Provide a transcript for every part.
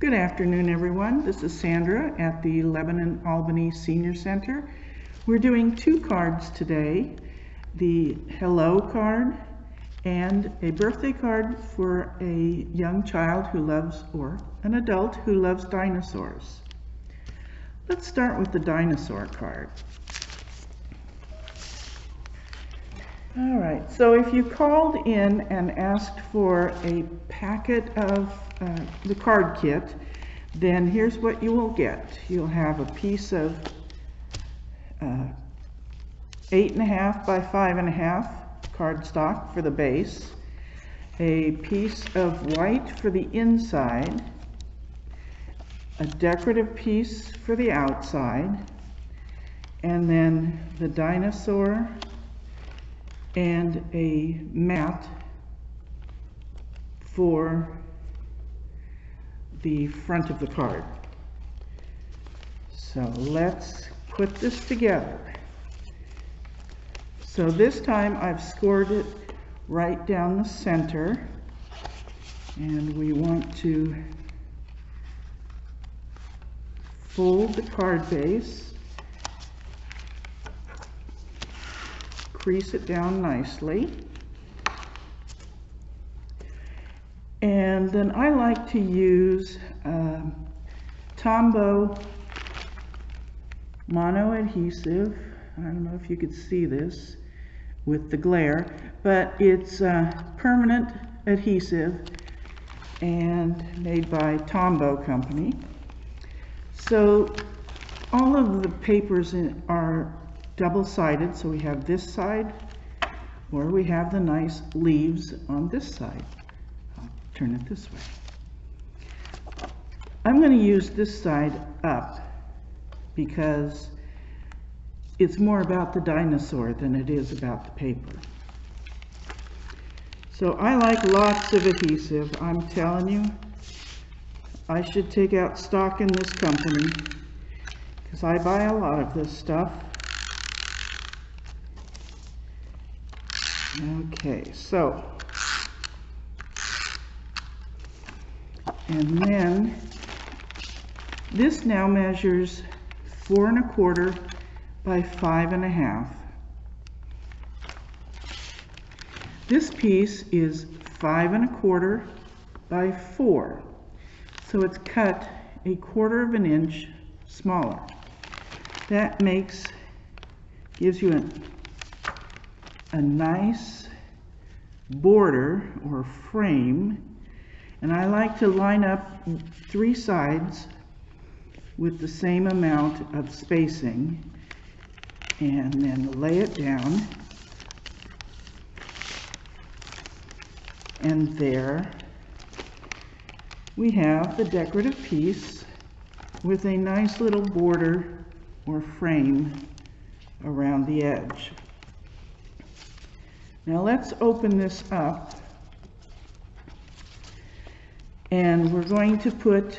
Good afternoon, everyone. This is Sandra at the Lebanon Senior Center. We're doing two cards today, the hello card and a birthday card for a young child who loves, or an adult who loves dinosaurs. Let's start with the dinosaur card. All right, so if you called in and asked for a packet of the card kit, then here's what you will get. You'll have a piece of 8.5 by 5.5 cardstock for the base, a piece of white for the inside, a decorative piece for the outside, and then the dinosaur and a mat for the front of the card. So let's put this together. So this time I've scored it right down the center, and we want to fold the card base, crease it down nicely, and then I like to use Tombow mono adhesive. I don't know if you could see this with the glare, but it's permanent adhesive and made by Tombow company. So all of the papers are double-sided, so we have this side, or we have the nice leaves on this side. I'll turn it this way. I'm going to use this side up because it's more about the dinosaur than it is about the paper. So I like lots of adhesive. I'm telling you, I should take out stock in this company because I buy a lot of this stuff. Okay, so, and then this now measures 4 1/4 by 5 1/2. This piece is 5 1/4 by 4, so it's cut 1/4 inch smaller. That gives you a nice border or frame, and I like to line up 3 sides with the same amount of spacing and then lay it down, and there we have the decorative piece with a nice little border or frame around the edge. Now let's open this up, and we're going to put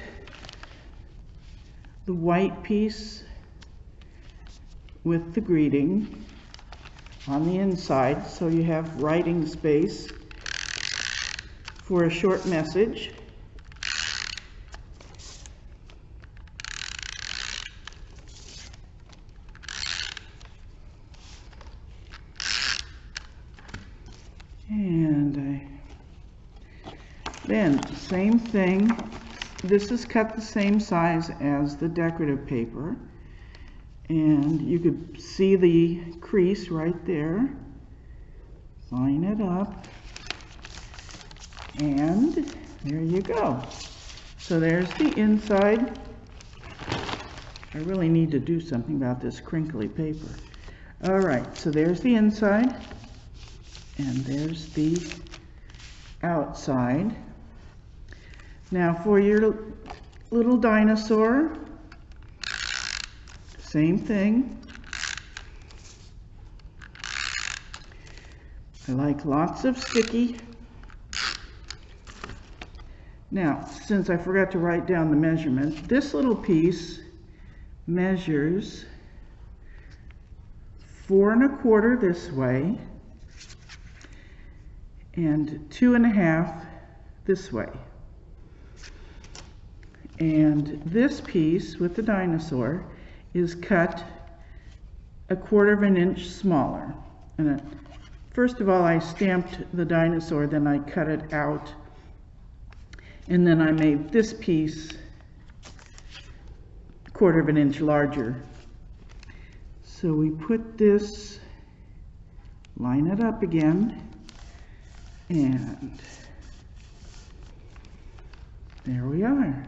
the white piece with the greeting on the inside, so you have writing space for a short message. And then same thing, this is cut the same size as the decorative paper, and you could see the crease right there. Line it up, and there you go. So there's the inside. I really need to do something about this crinkly paper. All right, so there's the inside, and there's the outside. Now for your little dinosaur, same thing. I like lots of sticky. Now, since I forgot to write down the measurement, this little piece measures 4 1/4 this way and 2 1/2 this way. And this piece with the dinosaur is cut 1/4 inch smaller. And first of all, I stamped the dinosaur, then I cut it out, and then I made this piece 1/4 inch larger. So we put this, line it up again, and there we are.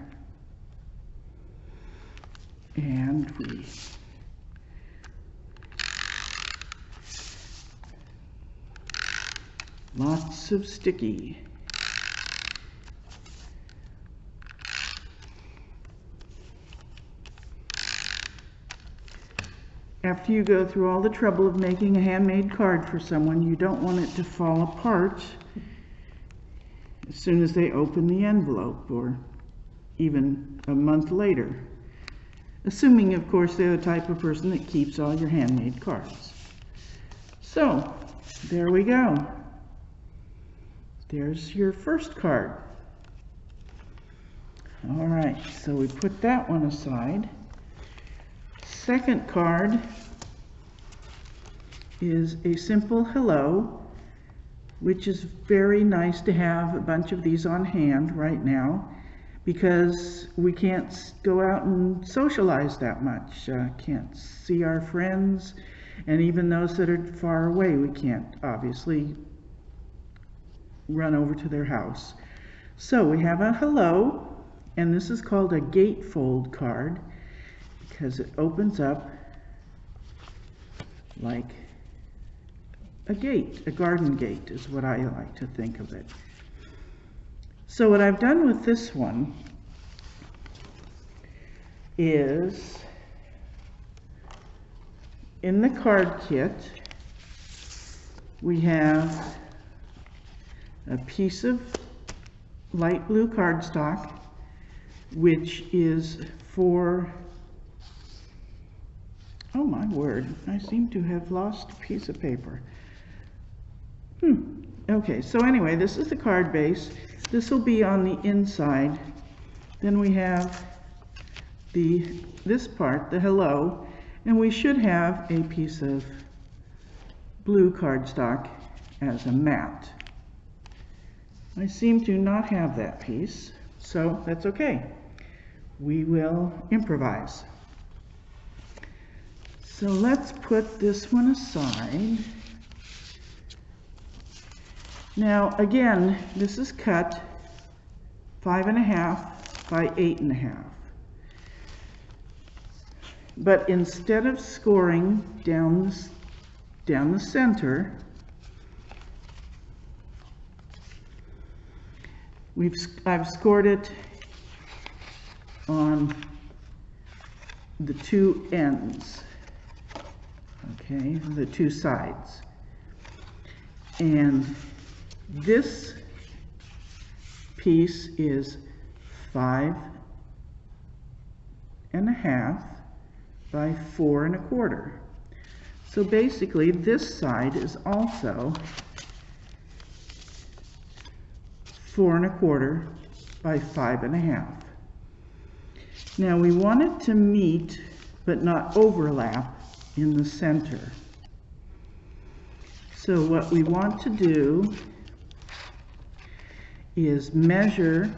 And we lots of sticky. After you go through all the trouble of making a handmade card for someone, you don't want it to fall apart as soon as they open the envelope, or even a month later. Assuming, of course, they're the type of person that keeps all your handmade cards. So, there we go. There's your first card. All right, so we put that one aside. Second card is a simple hello, which is very nice to have a bunch of these on hand right now, because we can't go out and socialize that much. Can't see our friends, and even those that are far away, we can't obviously run over to their house. So we have a hello, and this is called a gatefold card because it opens up like a gate, a garden gate is what I like to think of it. So what I've done with this one is, in the card kit, we have a piece of light blue cardstock, which is for, oh my word, I seem to have lost a piece of paper. Okay, so anyway, this is the card base. This will be on the inside. Then we have this part, the hello, and we should have a piece of blue cardstock as a mat. I seem to not have that piece, so that's okay. We will improvise. So let's put this one aside. Now again, this is cut 5.5 by 8.5. But instead of scoring down the center, I've scored it on the two ends, okay, the two sides. And this piece is 5.5 by 4.25. So basically this side is also 4.25 by 5.5. Now we want it to meet but not overlap in the center. So what we want to do is measure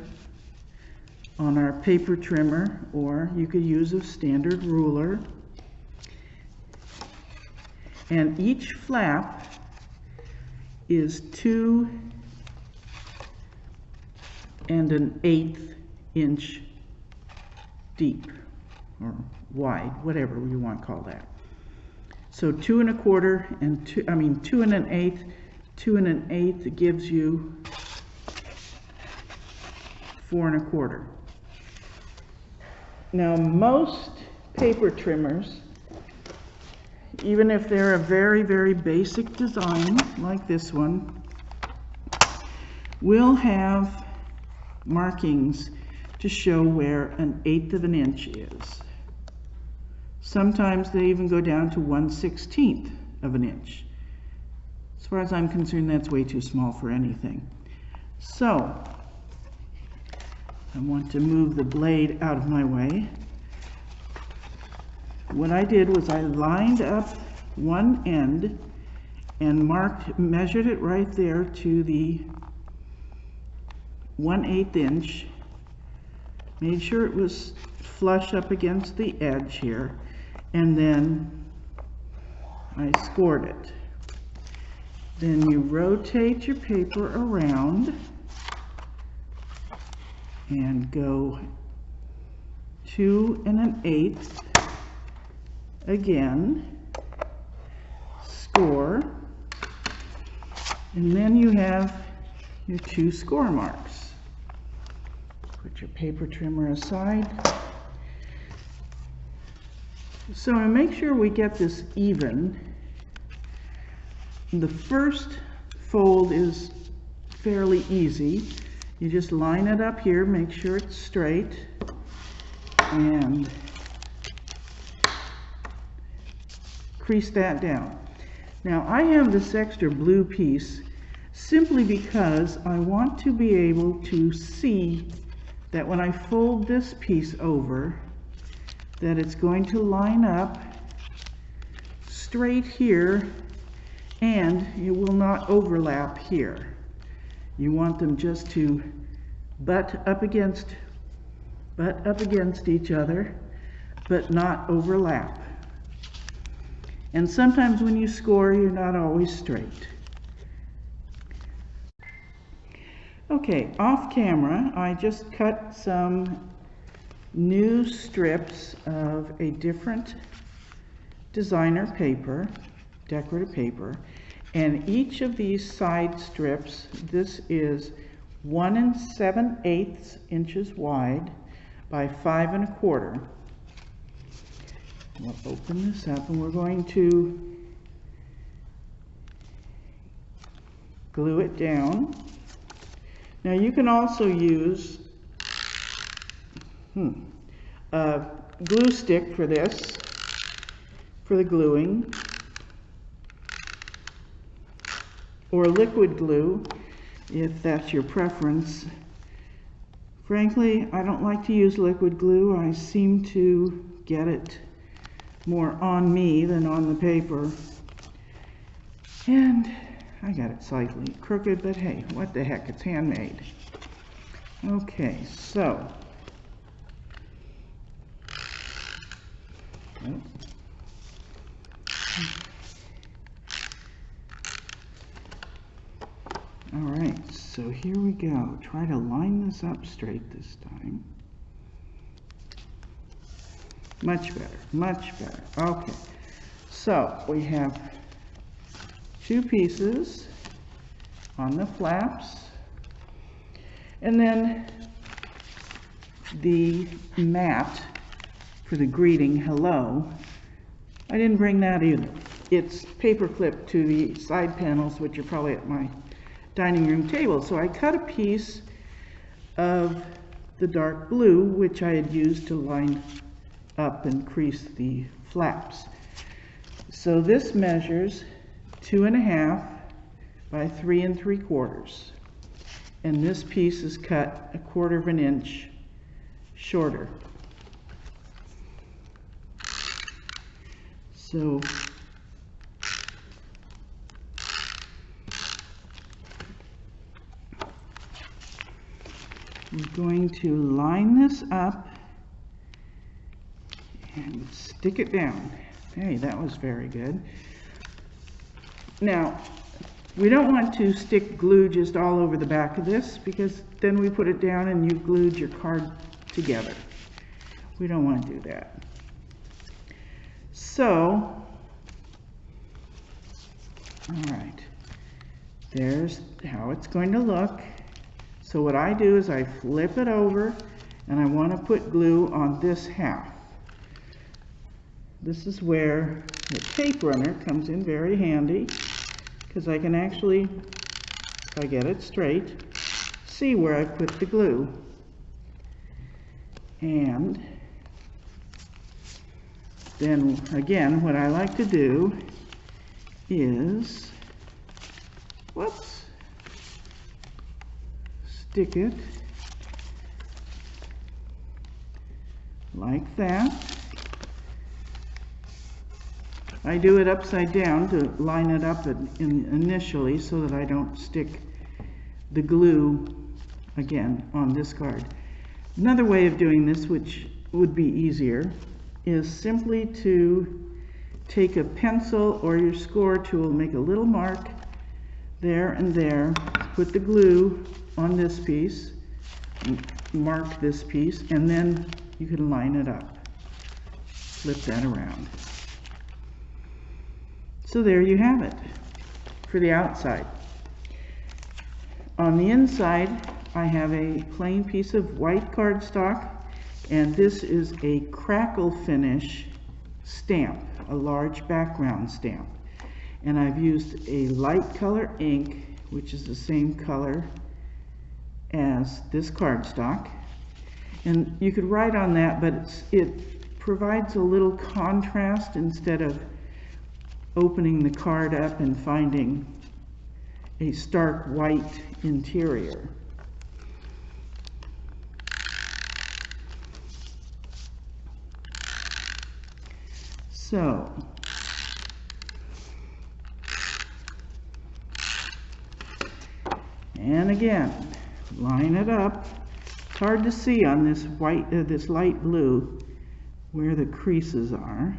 on our paper trimmer, or you could use a standard ruler, and each flap is 2 1/8 inch deep or wide, whatever you want to call that. So 2 1/4 and 2 1/8. 2 1/8 gives you 4 1/4. Now most paper trimmers, even if they're a very, very basic design like this one, will have markings to show where 1/8 inch is. Sometimes they even go down to 1/16 inch. As far as I'm concerned, that's way too small for anything. So I want to move the blade out of my way. What I did was I lined up one end and measured it right there to the 1/8 inch. Made sure it was flush up against the edge here, and then I scored it. Then you rotate your paper around and go 2 1/8 again, score, and then you have your 2 score marks. Put your paper trimmer aside. So to make sure we get this even, the first fold is fairly easy. You just line it up here, make sure it's straight, and crease that down. Now I have this extra blue piece simply because I want to be able to see that when I fold this piece over, that it's going to line up straight here and it will not overlap here. You want them just to butt up against each other, but not overlap. And sometimes when you score, you're not always straight. Okay, off camera, I just cut some new strips of a different designer paper, decorative paper, and each of these side strips, this is 1 7/8 inches wide by 5 1/4. We'll open this up and we're going to glue it down. Now you can also use a glue stick for this, for the gluing, or liquid glue if that's your preference. Frankly, I don't like to use liquid glue. I seem to get it more on me than on the paper. And I got it slightly crooked, but hey, what the heck, it's handmade. Okay, so all right, so here we go. Try to line this up straight this time. Much better, much better. Okay, so we have 2 pieces on the flaps, and then the mat for the greeting, hello. I didn't bring that either. It's paper clipped to the side panels, which are probably at my dining room table. So I cut a piece of the dark blue, which I had used to line up and crease the flaps. So this measures 2 1/2 by 3 3/4, and this piece is cut 1/4 inch shorter. So we're going to line this up and stick it down. Hey, that was very good. Now, we don't want to stick glue just all over the back of this, because then we put it down and you've glued your card together. We don't want to do that. So, all right, there's how it's going to look. So what I do is I flip it over and I want to put glue on this half. This is where the tape runner comes in very handy, because I can actually, if I get it straight, see where I put the glue. And then again, what I like to do is, whoops, stick it like that. I do it upside down to line it up initially so that I don't stick the glue again on this card. Another way of doing this, which would be easier, is simply to take a pencil or your score tool, make a little mark there and there, put the glue on this piece, mark this piece, and then you can line it up. Flip that around. So there you have it for the outside. On the inside, I have a plain piece of white cardstock, and this is a crackle finish stamp, a large background stamp. And I've used a light color ink, which is the same color as this cardstock. And you could write on that, but it provides a little contrast instead of opening the card up and finding a stark white interior. So, and again, line it up. It's hard to see on this white, this light blue, where the creases are.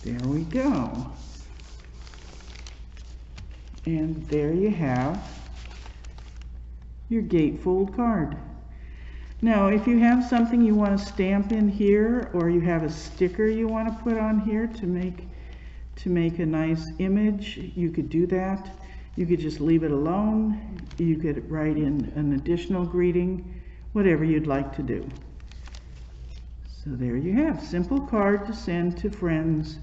There we go. And there you have your gatefold card. Now, if you have something you want to stamp in here, or you have a sticker you want to put on here to make a nice image, you could do that. You could just leave it alone. You could write in an additional greeting, whatever you'd like to do. So there you have, simple card to send to friends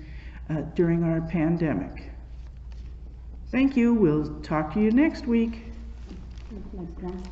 during our pandemic. Thank you. We'll talk to you next week. Next one.